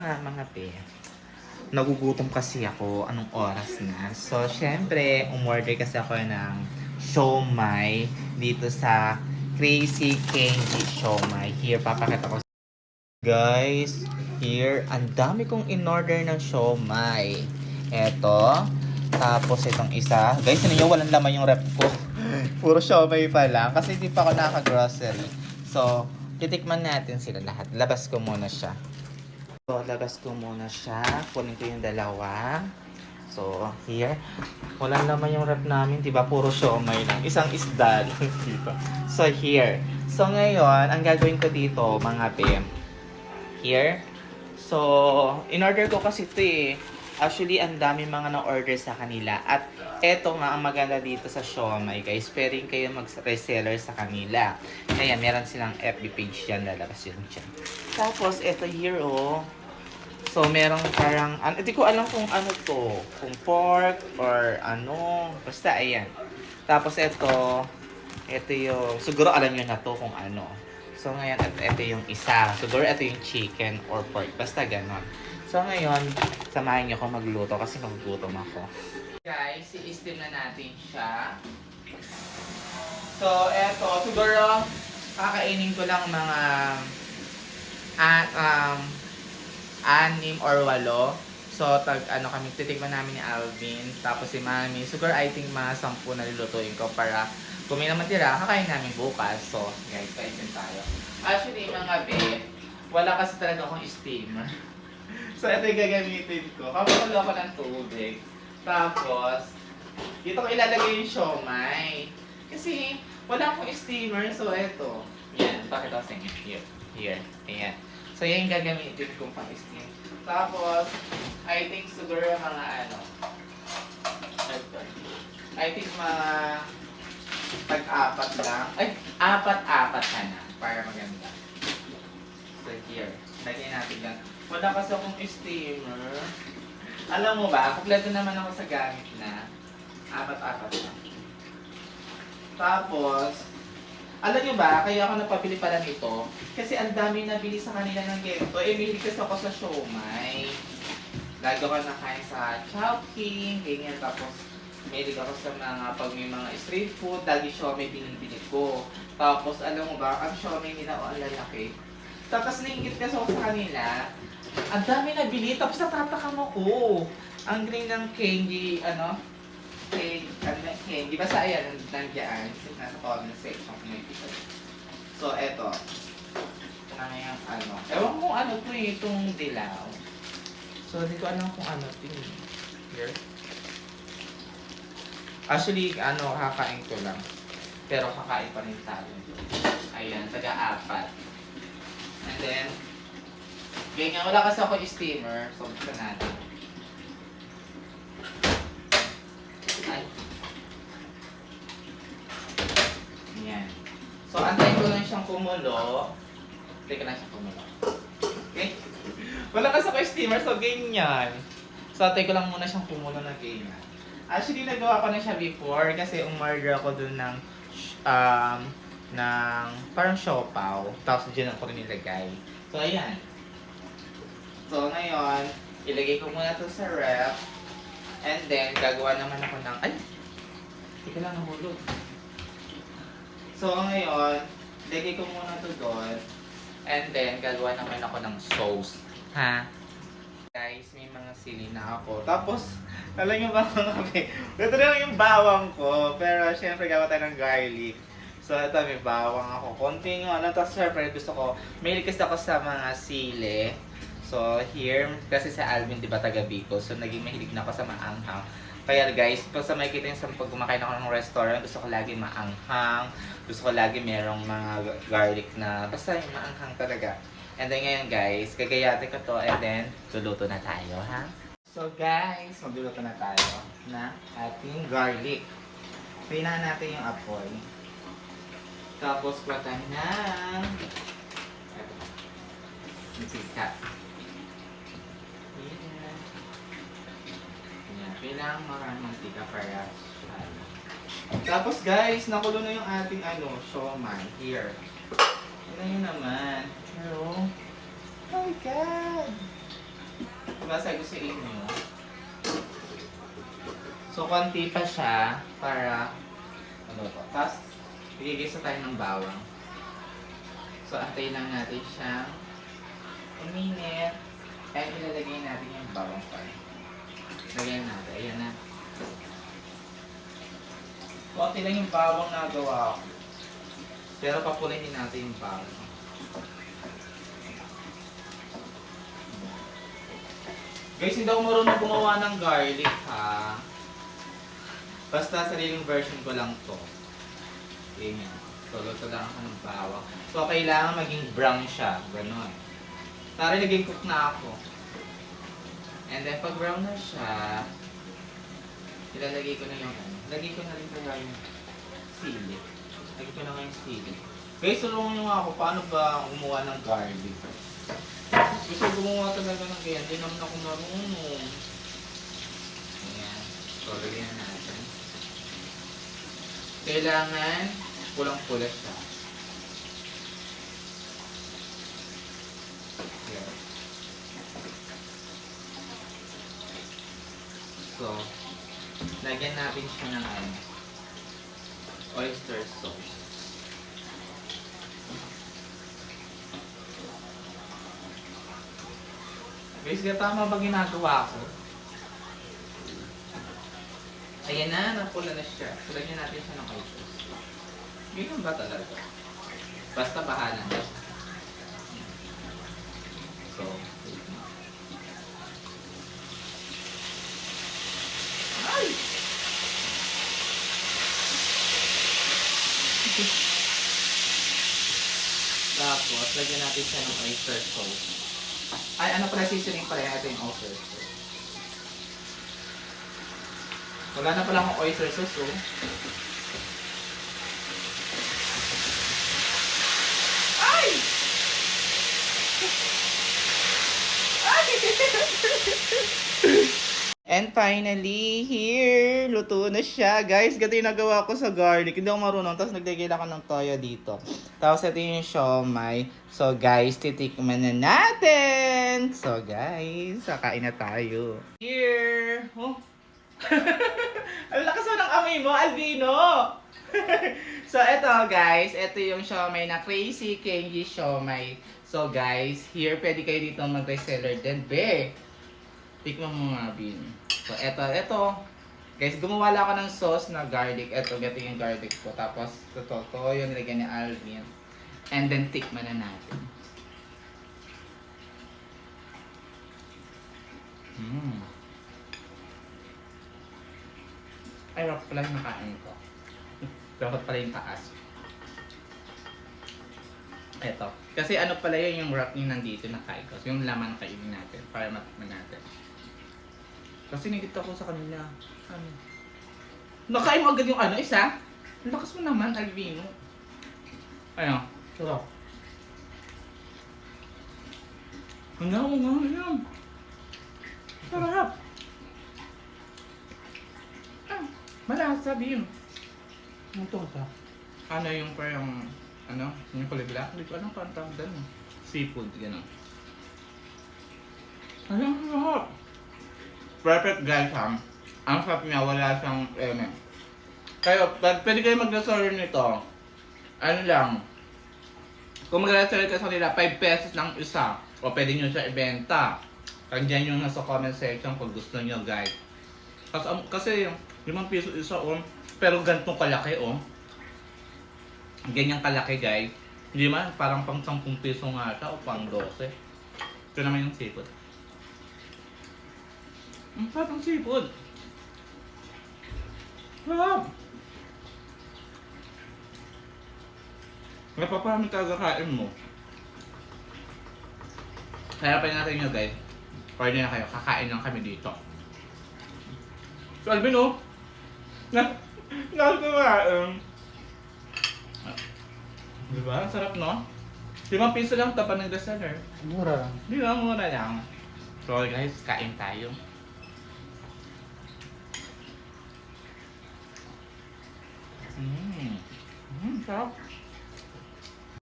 Mga pe, nagugutom kasi ako. Anong oras na? So, syempre, umorder kasi ako ng siomai dito sa Crazy Candy Siomai. Here, papakita ko. Guys, here, ang dami kong in-order ng siomai. Eto. Tapos itong isa. Guys, ano nyo, walang laman yung rep ko. Puro siomai pa lang. Kasi hindi pa ako naka-grocery. So, titikman natin sila lahat. Labas ko muna siya. So, labas ko muna siya. Kunin ko yung dalawa. So, here. Walang laman yung rep namin, diba? Puro siomay lang. Isang isda lang, diba? So, here. So, ngayon, ang gagawin ko dito, mga pim. Here. So, in-order ko kasi ito eh. Actually, ang dami mga na-order sa kanila. At eto nga ang maganda dito sa siomay, guys. Pwedeng kayo mag-reseller sa kanila. Ayan, meron silang FB page dyan. Lalabas yun dyan. Tapos, eto here, oh. So, merong parang, hindi ko alam kung ano to. Kung pork or ano. Basta, ayan. Tapos, ito yung, siguro alam nyo na to kung ano. So, ngayon, ito yung isa. Siguro ito yung chicken or pork. Basta ganon. So, ngayon, samahan nyo ako magluto kasi magugutom ako. Guys, i-steam na natin siya. So, eto, siguro, kakainin ko lang mga, anim or 8. So, kami, titikman namin ni Alvin. Tapos si Mami. Siguro, I think mga 10 na lulutuin ko para kung may naman tira, kakain namin bukas. So, guys, kaisin tayo. Actually, mga be, wala kasi talaga akong steamer. So, ito yung gagamitin ko. Kapakulo ako ng tubig. Tapos, dito ko ilalagay yung siomai. Kasi, wala akong steamer. So, ito. Yan, pakita ko sa inyo. Here. Ayan. So, yan yung gagamitin kong pang-steam. Tapos, I think siguro mga I think mga tag-apat lang. Ay, apat-apat ka na. Para maganda. So, here. Lagyan natin yan. Wala kasi akong steamer. Alam mo ba, kompleto naman ako sa gamit na. Apat-apat lang. Tapos, alam nyo ba, kaya ako napabili pala nito, kasi ang dami nabili sa kanila ng ganito. Mahilig kasi ako sa siomai. Lagi ako nakain sa Chowking, ganyan. Tapos, mahilig ako sa mga, pag may mga street food, lagi siomai binibili ko. Tapos, alam mo ba, ang siomai nila, ang lalaki. Tapos, naingit kasi ako sa kanila. Ang dami nabili, tapos natatakam ako. Ang green ng candy, candy. Basta ayan, nandiyan. Nasa comment section kung may picture. So, eto. Ito na yung ewan ko kung ano to eh, itong dilaw. So, hindi ko alam kung ano to eh. Here. Actually, kakain ko lang. Pero kakain pa rin tayo. Ayan, taga-apat. And then, ganyan, wala kasi ako steamer. So, gusto natin. Ay. Yan. So, antayin ko lang siyang kumulo. Antayin ko lang siyang kumulo. Okay? Wala kasi ako steamer, so ganyan. So, antayin ko lang muna siyang kumulo na ganyan. Actually, nagawa ko na siya before kasi umorder ako dun ng parang siopaw. Tapos dyan ako rin nilagay. So, ayan. So, ngayon, ilagay ko muna to sa ref. And then, gagawa naman ako ng, hindi ko lang nahulog. So, ngayon, ilagay ko muna to doon. And then, gagawa naman ako ng sauce. Ha? Guys, may mga sili na ako. Tapos, alam nyo ba mga kape? Ito lang yung bawang ko. Pero, syempre, gawa tayo ng garlic. So, ito, may bawang ako. Konting tapos, syempre, gusto ko, mahilig kasi ako sa mga sili. So, here, kasi sa Alvin, di ba, taga Bicol. So, naging mahilig na ako sa maanghang. Kaya guys, pag sa makikita yung pag kumakain ako ng restaurant, gusto ko lagi maanghang. Gusto ko lagi merong mga garlic na, basta yung maanghang talaga. And then ngayon guys, gagayatin ko to and then, luluto na tayo, ha? So guys, magluluto na tayo na ating garlic. Pinahan natin yung apoy. Tapos, platan ng sikat. Kailangan maraming mantika para Tapos guys, nakulo na yung ating siomai. Here. Tignan nyo naman. Hello. Oh my God! Sabi ko sa inyo. So, konti pa siya para ano to. Tapos, igigisa tayo ng bawang. So, antayin lang natin siyang uminit. Kaya ilalagay natin yung bawang pa. Lagyan natin. Ayan na. Konti lang yung bawang na gawa ko. Pero papulihin natin yung bawang. Guys, hindi ako marunong gumawa ng garlic ha. Basta sariling version ko lang to. Ganyan. So, luto lang ako ng bawang. So, kailangan maging brown siya. Ganon. Tara, nag-cook na ako. And then, pag brown na siya, ilalagay ko na yung ano. Lagay ko na rin kaya yung sili. Lagay ko na nga yung sili. Guys, tulungan nyo nga ako. Paano ba gumawa ng garlic? Gusto gumawa talaga ng ganyan. Hindi naman ako marunong. Ayan. So, lagyan na natin. Kailangan pulang-pula siya. Ayan. So, lagyan natin siya ng oyster sauce. Guys, tama ba ginagawa ko? Ayan na, napula na siya. So, lagyan natin siya ng oyster sauce. Ganyan ba talaga? Basta bahala na. So, ay! Tapos, lagyan natin siya ng oyster sauce. Ay, ano pala seasoning pala yan? Ito yung oyster sauce. Wala na pala akong oyster sauce, oh. Ay! Ay! And finally, here, luto na siya. Guys, ganito yung nagawa ko sa garlic. Hindi ako marunong. Tapos naglagay ako ng toyo dito. Tapos ito yung siomai. So guys, titikman na natin. So guys, kakain na tayo. Here! Oh. Ang lakas mo ng amoy mo, Albino! So ito guys, ito yung siomai na Crazy Kenji Siomai. So guys, here pwede kayo dito mag-reseller din. Be! Tikman mo nga, Bin. So, eto. Guys, gumawa lang ako ng sauce na garlic. Eto, gato yung garlic ko. Tapos, ito yung nilagyan ni Alvin. And then, tikman na natin. Ay, rock pala yung nakain ko. Dapat pala yung taas. Eto. Kasi ano pala yun yung rock yung nandito nakain ko. So, yung laman kainin natin para matikman natin. Kasi nagkita ko sa kanila. Ano? Nakain mo agad yung ano, isa? Ang lakas mo naman, Albino. Ano? Sarap. Ano mo nga yan? Sarap. Ah, malasa, Bim. Ano to ito? Ano yung parang, ano? Yung kuligla? Hindi ko alam paano tawag doon. Seafood, gano'n. Ayun, sarap. Perfect guys ha. Ang sarap niya, wala siyang Kayo, pwede kayo mag-reseller nito. Ano lang. Kung mag-reseller ka sa nila, 5 pesos lang isa. O pwede nyo siya ibenta. Nandiyan yung nasa comment section kung gusto nyo guys. Kasi 5 piso isa pero ganitong kalaki Ganyang kalaki guys. Hindi man, parang pang 10 piso nga siya o pang 12. Ito naman yung seafood. Ang sarap ng seafood. Sarap. Napaparami talaga kain mo. Kaya pa natin nyo guys. Pwede na kayo. Kakain lang kami dito. So Alvin Nakakain. Diba? Ang sarap no? 5 piso lang tapan ng reseller. Mura lang. Di ba? Mura lang. So guys, kain tayo. Sarap.